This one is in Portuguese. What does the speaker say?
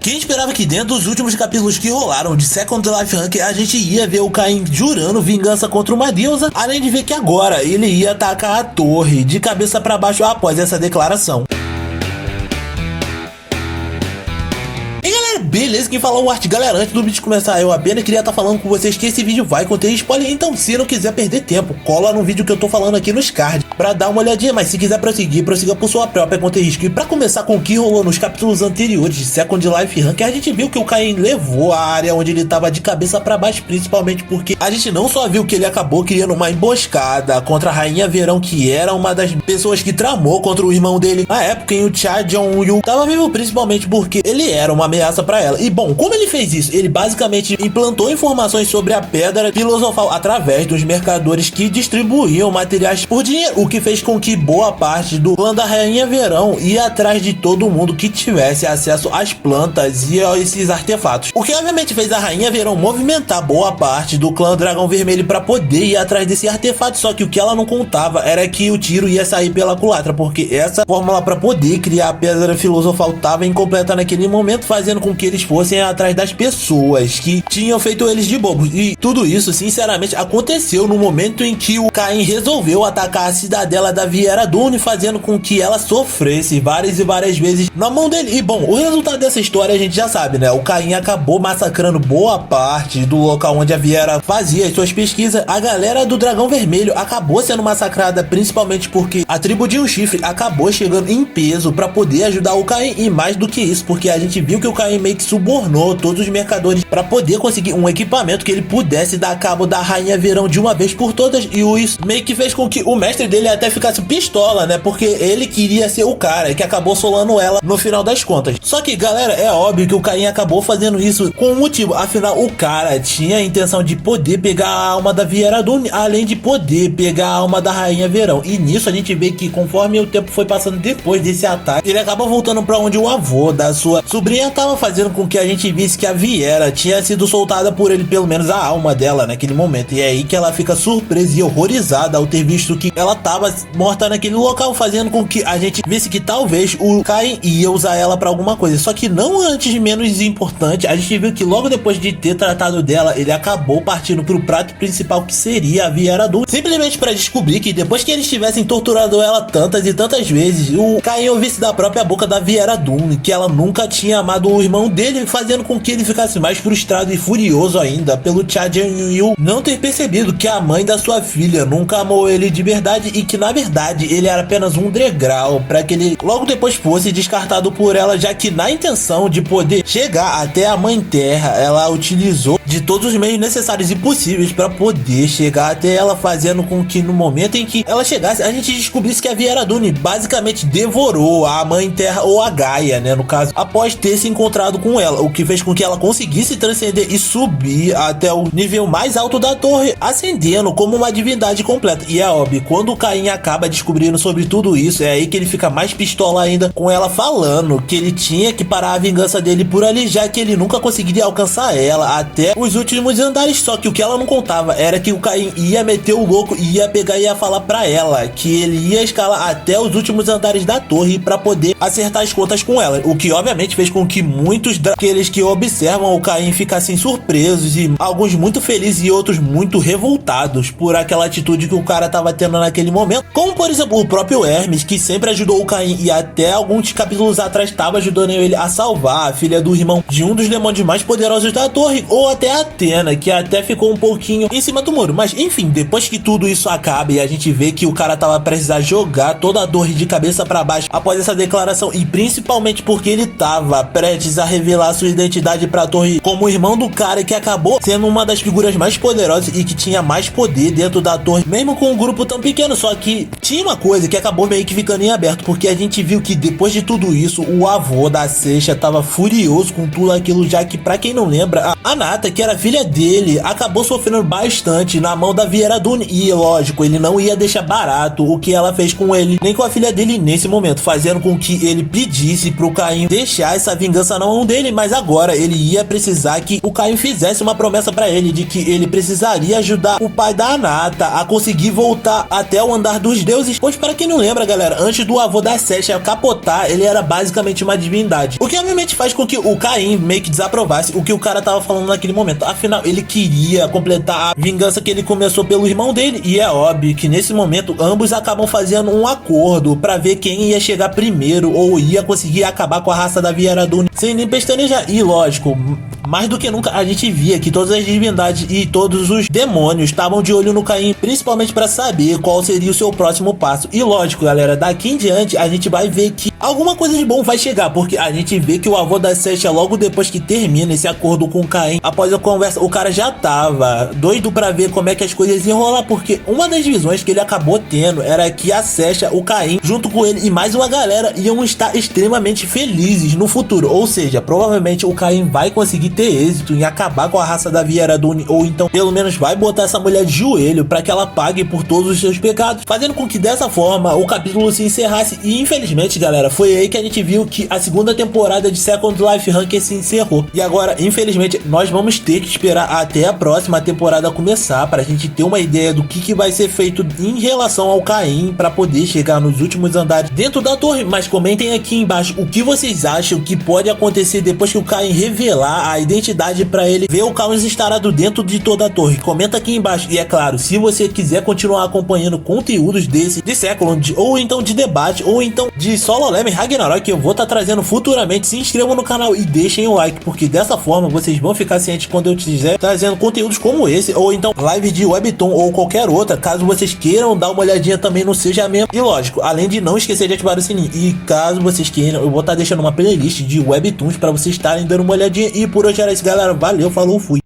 Quem esperava que dentro dos últimos capítulos que rolaram de Second Life Rank a gente ia ver o Caim jurando vingança contra uma deusa, além de ver que agora ele ia atacar a torre de cabeça para baixo após essa declaração. Beleza, quem falou o Art, galera. Antes do vídeo começar, eu apenas queria estar falando com vocês que esse vídeo vai conter spoiler, então se não quiser perder tempo, cola no vídeo que eu tô falando aqui nos cards pra dar uma olhadinha, mas se quiser prosseguir, prossiga por sua própria conta e risco. E pra começar com o que rolou nos capítulos anteriores de Second Life Rank, a gente viu que o Caim levou a área onde ele tava de cabeça pra baixo, principalmente porque a gente não só viu que ele acabou criando uma emboscada contra a Rainha Verão, que era uma das pessoas que tramou contra o irmão dele na época em o Cha Jong-yu tava vivo, principalmente porque ele era uma ameaça pra ela. E bom, como ele fez isso? Ele basicamente implantou informações sobre a pedra filosofal através dos mercadores que distribuíam materiais por dinheiro, o que fez com que boa parte do clã da Rainha Verão ia atrás de todo mundo que tivesse acesso às plantas e a esses artefatos, o que obviamente fez a Rainha Verão movimentar boa parte do clã Dragão Vermelho para poder ir atrás desse artefato. Só que o que ela não contava era que o tiro ia sair pela culatra, porque essa fórmula para poder criar a pedra filosofal estava incompleta naquele momento, fazendo com que eles fossem atrás das pessoas que tinham feito eles de bobos. E tudo isso, sinceramente, aconteceu no momento em que o Caim resolveu atacar a cidadela da Viera Dune, fazendo com que ela sofresse várias e várias vezes na mão dele. E bom, o resultado dessa história a gente já sabe, né? O Caim acabou massacrando boa parte do local onde a Viera fazia as suas pesquisas. A galera do Dragão Vermelho acabou sendo massacrada, principalmente porque a tribo de um chifre acabou chegando em peso para poder ajudar o Caim. E mais do que isso, porque a gente viu que o Caim meio que subornou todos os mercadores para poder conseguir um equipamento que ele pudesse dar cabo da Rainha Verão de uma vez por todas. E isso meio que fez com que o mestre dele até ficasse pistola, né? Porque ele queria ser o cara que acabou solando ela no final das contas. Só que, galera, é óbvio que o Caim acabou fazendo isso com um motivo. Afinal, o cara tinha a intenção de poder pegar a alma da Viera Dune, além de poder pegar a alma da Rainha Verão. E nisso a gente vê que conforme o tempo foi passando depois desse ataque, ele acaba voltando para onde o avô da sua sobrinha tava, fazendo com que a gente visse que a Viera tinha sido soltada por ele, pelo menos a alma dela naquele momento. E é aí que ela fica surpresa e horrorizada ao ter visto que ela tava morta naquele local, fazendo com que a gente visse que talvez o Caim ia usar ela pra alguma coisa. Só que não antes de menos importante, a gente viu que logo depois de ter tratado dela, ele acabou partindo pro prato principal, que seria a Viera Dune, simplesmente para descobrir que depois que eles tivessem torturado ela tantas e tantas vezes, o Caim ouvisse da própria boca da Viera Dune que ela nunca tinha amado o irmão dele, fazendo com que ele ficasse mais frustrado e furioso ainda pelo Cha Jong-yu não ter percebido que a mãe da sua filha nunca amou ele de verdade e que na verdade ele era apenas um degrau para que ele logo depois fosse descartado por ela, já que na intenção de poder chegar até a Mãe Terra, ela utilizou de todos os meios necessários e possíveis para poder chegar até ela, fazendo com que no momento em que ela chegasse, a gente descobrisse que a Viera Dune basicamente devorou a Mãe Terra, ou a Gaia, né, no caso, após ter se encontrado com ela, o que fez com que ela conseguisse transcender e subir até o nível mais alto da torre, ascendendo como uma divindade completa. E é óbvio, quando o Caim acaba descobrindo sobre tudo isso, é aí que ele fica mais pistola ainda, com ela falando que ele tinha que parar a vingança dele por ali, já que ele nunca conseguiria alcançar ela até os últimos andares. Só que o que ela não contava era que o Caim ia meter o louco e ia pegar e ia falar pra ela que ele ia escalar até os últimos andares da torre pra poder acertar as contas com ela, o que obviamente fez com que muitos daqueles que observam o Caim ficassem surpresos, e alguns muito felizes e outros muito revoltados por aquela atitude que o cara tava tendo naquele momento, como por exemplo o próprio Hermes, que sempre ajudou o Caim e até alguns capítulos atrás estava ajudando ele a salvar a filha do irmão de um dos demônios mais poderosos da torre, ou até a Athena, que até ficou um pouquinho em cima do muro. Mas enfim, depois que tudo isso acaba e a gente vê que o cara tava prestes a jogar toda a torre de cabeça para baixo após essa declaração, e principalmente porque ele tava prestes a revelar sua identidade pra torre como irmão do cara que acabou sendo uma das figuras mais poderosas e que tinha mais poder dentro da torre, mesmo com um grupo tão pequeno. Só que tinha uma coisa que acabou meio que ficando em aberto, porque a gente viu que depois de tudo isso, o avô da Seixa tava furioso com tudo aquilo, já que, pra quem não lembra, a Nata, que era filha dele, acabou sofrendo bastante na mão da Viera Dune. E lógico, ele não ia deixar barato o que ela fez com ele, nem com a filha dele nesse momento, fazendo com que ele pedisse pro Caim deixar essa vingança na mão dele. Mas agora ele ia precisar que o Caim fizesse uma promessa pra ele de que ele precisaria ajudar o pai da Anata a conseguir voltar até o andar dos deuses. Pois para quem não lembra, galera, antes do avô da Sesha capotar, ele era basicamente uma divindade, o que obviamente faz com que o Caim meio que desaprovasse o que o cara tava falando naquele momento. Afinal, ele queria completar a vingança que ele começou pelo irmão dele, e é óbvio que nesse momento ambos acabam fazendo um acordo pra ver quem ia chegar primeiro ou ia conseguir acabar com a raça da Viera Dune sem nem pestanejar. E lógico, mais do que nunca a gente via que todas as divindades e todos os demônios estavam de olho no Caim, principalmente para saber qual seria o seu próximo passo. E lógico, galera, daqui em diante a gente vai ver que alguma coisa de bom vai chegar, porque a gente vê que o avô da Sesha, logo depois que termina esse acordo com o Caim, após a conversa, o cara já tava doido pra ver como é que as coisas iam rolar, porque uma das visões que ele acabou tendo era que a Sesha, o Caim, junto com ele e mais uma galera iam estar extremamente felizes no futuro. Ou seja, provavelmente o Caim vai conseguir ter êxito em acabar com a raça da Viera Dune, ou então pelo menos vai botar essa mulher de joelho para que ela pague por todos os seus pecados, fazendo com que dessa forma o capítulo se encerrasse. E infelizmente, galera, foi aí que a gente viu que a segunda temporada de Second Life Ranker se encerrou. E agora, infelizmente, nós vamos ter que esperar até a próxima temporada começar pra gente ter uma ideia do que vai ser feito em relação ao Caim para poder chegar nos últimos andares dentro da torre. Mas comentem aqui embaixo o que vocês acham que pode acontecer depois que o Caim revelar a identidade para ele ver o caos instalado dentro de toda a torre. Comenta aqui embaixo. E é claro, se você quiser continuar acompanhando conteúdos desse de Second, ou então de debate, ou então de Solo Leveling Ragnarok, que eu vou estar trazendo futuramente, se inscrevam no canal e deixem o like, porque dessa forma vocês vão ficar cientes quando eu estiver trazendo conteúdos como esse, ou então live de Webtoon ou qualquer outra, caso vocês queiram dar uma olhadinha também no Seja Membro. E lógico, além de não esquecer de ativar o sininho, e caso vocês queiram, eu vou estar deixando uma playlist de Webtoons para vocês estarem dando uma olhadinha. E por hoje era isso, galera. Valeu, falou, fui.